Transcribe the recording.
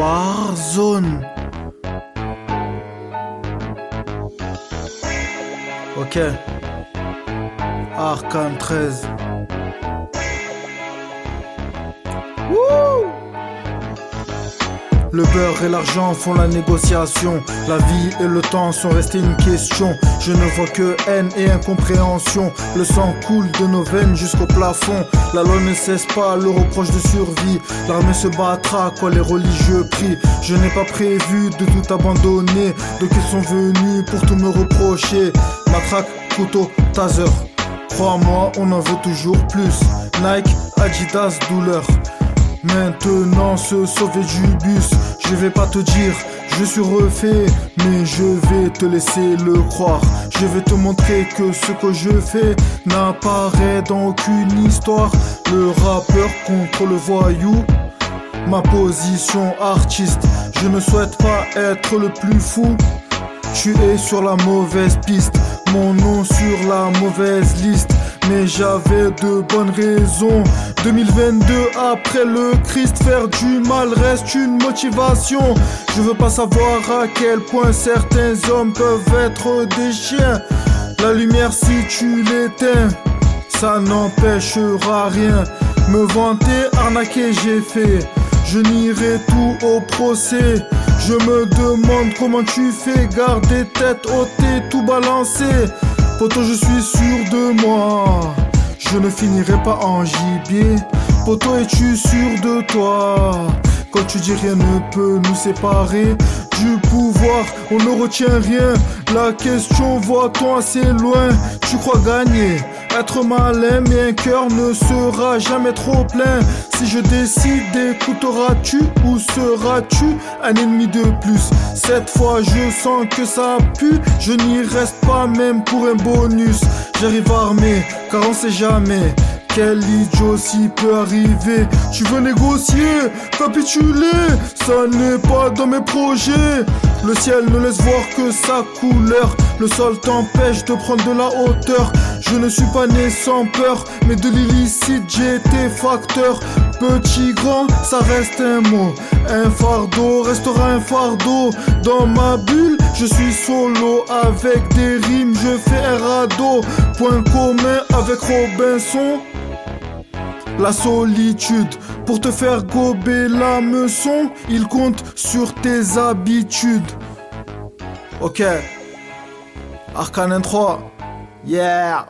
Warzone. Ok. Arkham 13. Wouh! Le beurre et l'argent font la négociation. La vie et le temps sont restés une question. Je ne vois que haine et incompréhension. Le sang coule de nos veines jusqu'au plafond. La loi ne cesse pas le reproche de survie. L'armée se battra quoi les religieux prient. Je n'ai pas prévu de tout abandonner. Donc ils sont venus pour tout me reprocher. Matraque, couteau, taser. Crois-moi, on en veut toujours plus. Nike, Adidas, douleur. Maintenant se sauver du bus. Je vais pas te dire je suis refait, mais je vais te laisser le croire. Je vais te montrer que ce que je fais n'apparaît dans aucune histoire. Le rappeur contre le voyou, ma position artiste. Je ne souhaite pas être le plus fou. Tu es sur la mauvaise piste, mon nom sur la mauvaise liste. Mais j'avais de bonnes raisons. 2022 après le Christ, faire du mal reste une motivation. Je veux pas savoir à quel point certains hommes peuvent être des chiens. La lumière si tu l'éteins, ça n'empêchera rien. Me vanter, arnaquer j'ai fait. Je nierai tout au procès. Je me demande comment tu fais garder tête haute et tout balancer. Poto, je suis sûr de moi, je ne finirai pas en gibier. Poto, es-tu sûr de toi? Quand tu dis rien ne peut nous séparer du pouvoir, on ne retient rien. La question, voit-on assez loin? Tu crois gagner, être malin, mais un cœur ne sera jamais trop plein. Si je décide, écouteras-tu ou seras-tu un ennemi de plus? Cette fois je sens que ça pue, je n'y reste pas même pour un bonus. J'arrive armé, car on sait jamais quel idiotie peut arriver. Tu veux négocier, capituler, ça n'est pas dans mes projets. Le ciel ne laisse voir que sa couleur. Le sol t'empêche de prendre de la hauteur. Je ne suis pas né sans peur, mais de l'illicite j'ai été facteur. Petit, grand, ça reste un mot. Un fardeau restera un fardeau. Dans ma bulle, je suis solo. Avec des rimes, je fais un radeau. Point commun avec Robinson, la solitude. Pour te faire gober l'hameçon, il compte sur tes habitudes. Ok. Arcane 3. Yeah.